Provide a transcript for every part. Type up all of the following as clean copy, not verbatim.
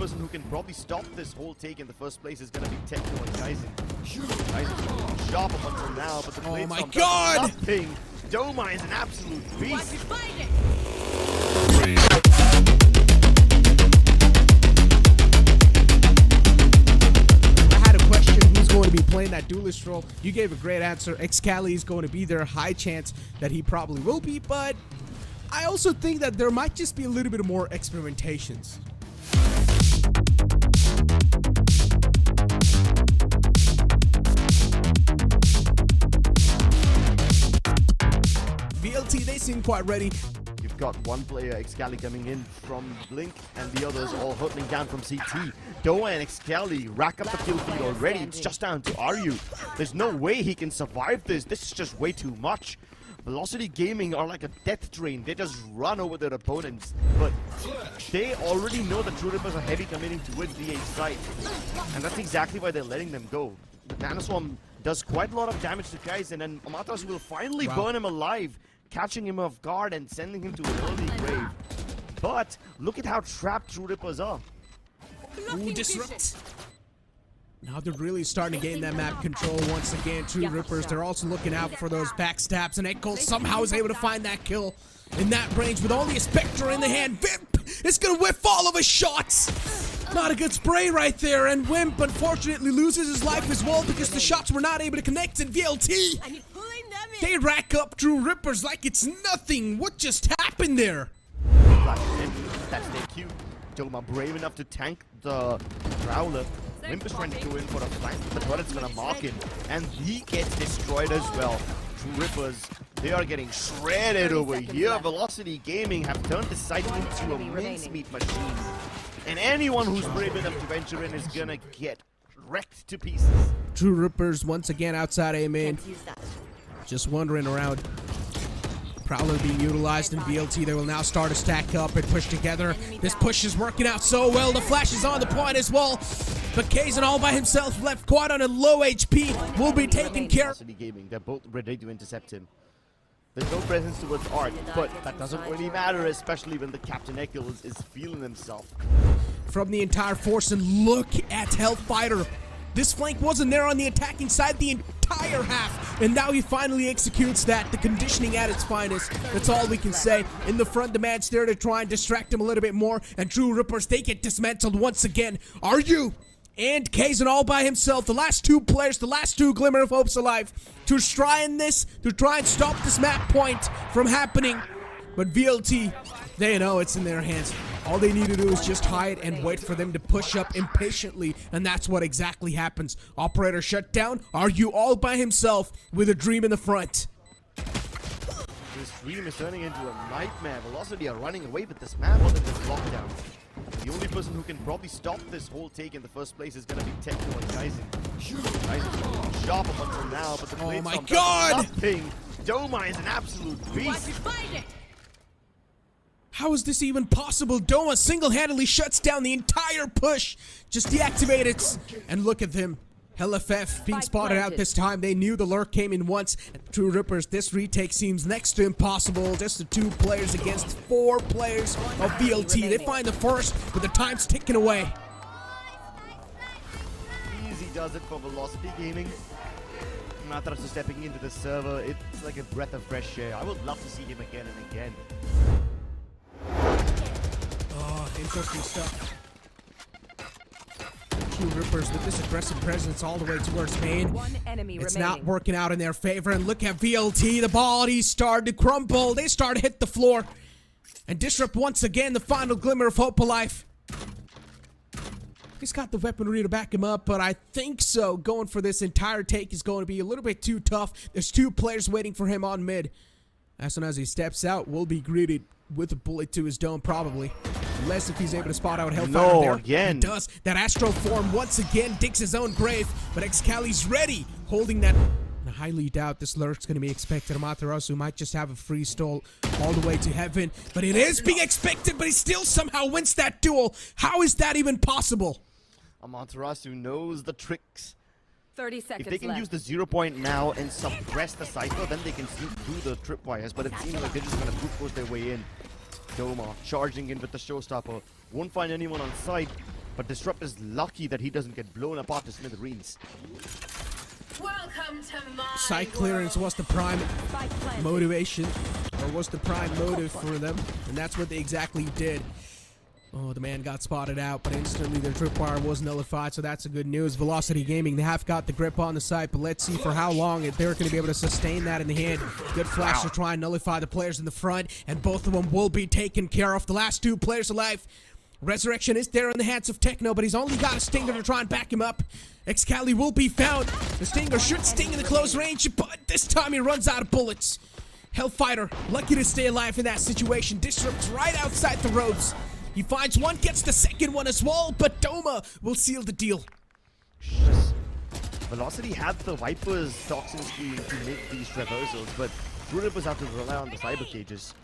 person who can probably stop this whole take in the first place is going to be Techno and Kaizen. Kaizen's sharp up until now, but the Oh blade my storm God! does nothing. Doma is an absolute beast. I had a question, who's going to be playing that duelist role? You gave a great answer. Excali is going to be there. High chance that he probably will be, but I also think that there might just be a little bit more experimentations. VLT, they seem quite ready. You've got one player, Excali, coming in from Blink, and the others all hurtling down from CT. Doma and Excali rack up the kill feed already. It's just down to Ryu. There's no way he can survive this. This is just way too much. Velocity Gaming are like a death train. They just run over their opponents. But they already know the True Rippers are heavy committing towards the A site. And that's exactly why they're letting them go. The Nanoswarm does quite a lot of damage to Kaizen, and Amaterasu will finally burn him alive, catching him off guard and sending him to an early grave. But look at how trapped True Rippers are. Ooh, disrupt. Now they're really starting to gain that map control once again. True Rippers, they're also looking out for those backstabs, and Echo somehow is able to find that kill in that range with only a Spectre in the hand. Vimp is gonna whiff all of his shots. Not a good spray right there, and Wimp unfortunately loses his life as well because the shots were not able to connect in VLT. They rack up True Rippers like it's nothing. What just happened there? That's their cue. Doma brave enough to tank the Prowler. Wimp is trying to go in for a flank, but turret's gonna mark him, and he gets destroyed as well. True Rippers, they are getting shredded over here. Velocity Gaming have turned the site into a mincemeat machine, and anyone who's brave enough to venture in is gonna get wrecked to pieces. True Rippers once again outside A main, just wandering around. Prowler being utilized in VLT. They will now start to stack up and push together. This push is working out so well. The flash is on the point as well. But Kaizen all by himself, left quite on a low HP, will be taken care of. Gaming, they're both ready to intercept him. There's no presence towards Art, but that doesn't really matter, especially when the Captain Eccles is feeling himself. From the entire force, and look at Hellfighter. This flank wasn't there on the attacking side the entire half, and now he finally executes that. The conditioning at its finest. That's all we can say. In the front, the man's there to try and distract him a little bit more, and True Rippers, they get dismantled once again. Ryu and Kaizen all by himself, the last two players, the last two Glimmer of Hopes alive, to try and stop this map point from happening. But VLT, they know it's in their hands. All they need to do is just hide and wait for them to push up impatiently, and that's what exactly happens. Operator shut down. Ryu all by himself with a Dream in the front. This Dream is turning into a nightmare. Velocity are running away with this map under this lockdown. The only person who can probably stop this whole take in the first place is going to be Techno and Kaizen. Kaizen's sharp up until now, but the blade storm does nothing. Doma is an absolute beast. How is this even possible? Doma single-handedly shuts down the entire push. Just deactivate it. And look at them. LFF being spotted out this time. They knew the lurk came in once. True Rippers, this retake seems next to impossible. Just the 2 players against 4 players of VLT. They find the first, but the time's ticking away. Easy does it for Velocity Gaming. Amaterasu stepping into the server. It's like a breath of fresh air. I would love to see him again and again. Oh, interesting stuff. True Rippers with this aggressive presence all the way towards main. It's not working out in their favor, and look at VLT. The bodies start to crumble. They start to hit the floor. And Disrupt once again, the final Glimmer of Hope alive. He's got the weaponry to back him up, but I think so. Going for this entire take is going to be a little bit too tough. There's 2 players waiting for him on mid. As soon as he steps out, we'll be greeted with a bullet to his dome, probably. Unless if he's able to spot out Hellfire there. Again. He does. That Astro form once again digs his own grave, but Excali's ready, holding that. I highly doubt this lurk's going to be expected. Amaterasu might just have a free stall all the way to heaven, but it is being expected, but he still somehow wins that duel. How is that even possible? Amaterasu knows the tricks. 30 seconds If they can left. use the 0 point now and suppress the Cypher, then they can sneak through the tripwires, but it seems like they're just going to brute force their way in. Doma charging in with the showstopper. Won't find anyone on site. But Disrupt is lucky that he doesn't get blown apart to smithereens. Welcome to my Site clearance was the prime motivation, or was the prime motive for them, and that's what they exactly did. Oh, the man got spotted out, but instantly their tripwire was nullified, so that's a good news. Velocity Gaming, they have got the grip on the site, but let's see for how long they're going to be able to sustain that in the hand. Good flash to try and nullify the players in the front, and both of them will be taken care of. The last two players alive. Resurrection is there in the hands of Techno, but he's only got a Stinger to try and back him up. Excali will be found. The Stinger should sting in the close range, but this time he runs out of bullets. Hellfighter, lucky to stay alive in that situation. Disrupts right outside the ropes. He finds one, gets the second one as well, but Doma will seal the deal. Velocity had the Viper's toxin screen to make these traversals, but Rudip was have to rely on the cyber cages.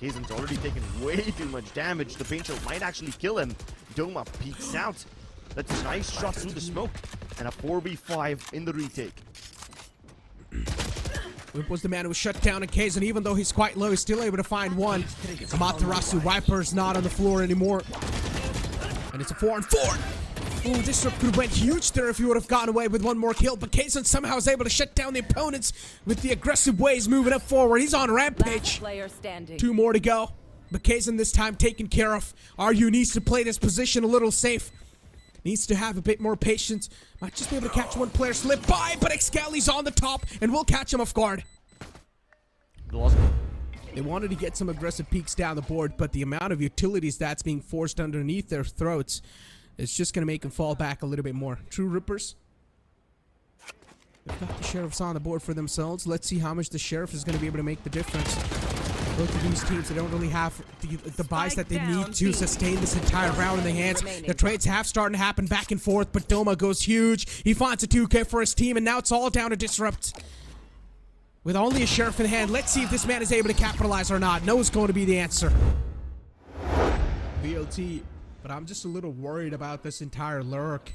Kazan's already taken way too much damage. The paint shell might actually kill him. Doma peeks out. That's a nice shot through the smoke. And a 4v5 in the retake. Whip was the man who was shut down in Kazan. Even though he's quite low, he's still able to find one. Amaterasu Viper's not on the floor anymore. And it's a 4-on-4. Oh, this could have went huge there if he would have gotten away with one more kill. But Kazan somehow is able to shut down the opponents with the aggressive ways moving up forward. He's on rampage. Two more to go. But Kazan this time taken care of. RU needs to play this position a little safe. Needs to have a bit more patience. Might just be able to catch one player slip by, but Excali's on the top and will catch him off guard. They wanted to get some aggressive peeks down the board, but the amount of utilities that's being forced underneath their throats is just going to make them fall back a little bit more. True Rippers. They've got the Sheriffs on the board for themselves. Let's see how much the Sheriff is going to be able to make the difference. Both of these teams, they don't really have the buys that they need to sustain this entire round in the hands. The trades have started to happen back and forth, but Doma goes huge. He finds a 2K for his team, and now it's all down to Disrupt. With only a Sheriff in hand, let's see if this man is able to capitalize or not. No is going to be the answer. VLT, but I'm just a little worried about this entire lurk.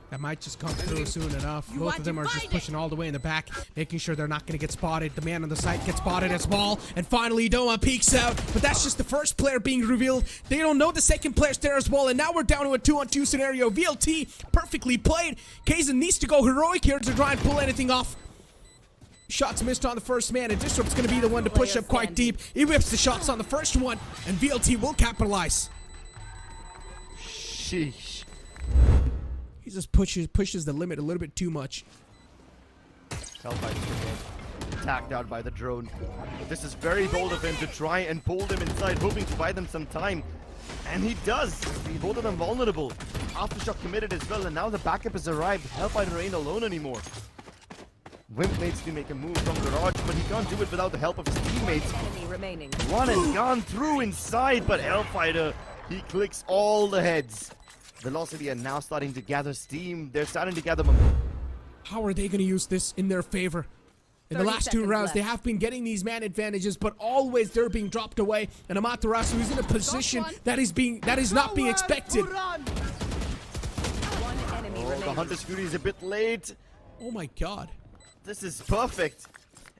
That might just come through soon enough. Both of them are just pushing all the way in the back, making sure they're not going to get spotted. The man on the site gets spotted as well. And finally, Doma peeks out. But that's just the first player being revealed. They don't know the second player's there as well. And now we're down to a 2-on-2 scenario. VLT perfectly played. Kazan needs to go heroic here to try and pull anything off. Shots missed on the first man, and Disrupt's going to be the one to push up quite deep. He whips the shots on the first one, and VLT will capitalize. Sheesh. He just pushes the limit a little bit too much. Tagged out by the drone. But this is very bold of him to try and pull them inside, hoping to buy them some time. And he does. Both of them vulnerable. Aftershock committed as well, and now the backup has arrived. Hellfighter ain't alone anymore. Wimp needs to make a move from Garage, but he can't do it without the help of his teammates. One has gone through inside, but Hellfighter, he clicks all the heads. Velocity are now starting to gather steam. They're starting to gather momentum. How are they going to use this in their favor? In the last two rounds, they have been getting these man advantages, but always they're being dropped away. And Amaterasu is in a position that is not being expected. One enemy Oh, the Hunter's Fury is a bit late. Oh my god. This is perfect.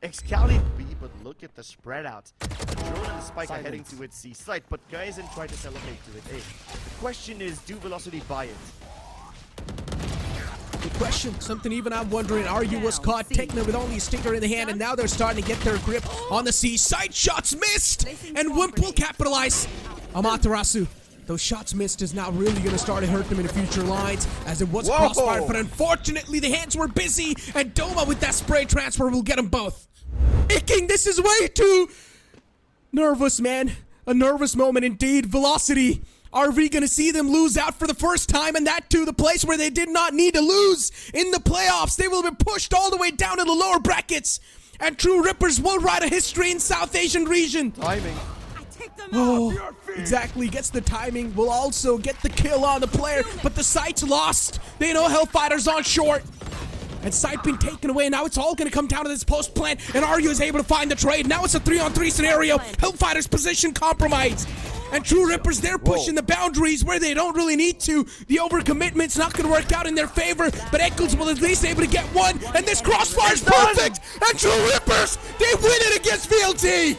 Excali B, but look at the spread out. The drone and the spike are heading to its C site, but Gaizen try to celebrate to it A. The question is, do Velocity buy it? Good question. Something even I'm wondering. RU was caught. Techno with only a Stinger in the hand, and now they're starting to get their grip on the C site. Shots missed, and Wimp will capitalize. Amaterasu. Those shots missed is now really going to start to hurt them in the future lines, as it was crossfire, but unfortunately the hands were busy, and Doma with that spray transfer will get them both. Icking, this is way too nervous, man. A nervous moment indeed. Velocity. Are we going to see them lose out for the first time, and that to the place where they did not need to lose in the playoffs? They will be pushed all the way down to the lower brackets, and True Rippers will write a history in South Asian region. Timing. Oh, exactly. Gets the timing. Will also get the kill on the player, but the site's lost. They know Hellfighter's on short. And site been taken away. Now it's all going to come down to this post plant, and RU is able to find the trade. Now it's a 3-on-3 scenario. Hellfighter's position compromised. And True Rippers, they're pushing the boundaries where they don't really need to. The overcommitment's not going to work out in their favor, but Eccles will at least able to get one, and this crossfire's perfect. And True Rippers, they win it against VLT.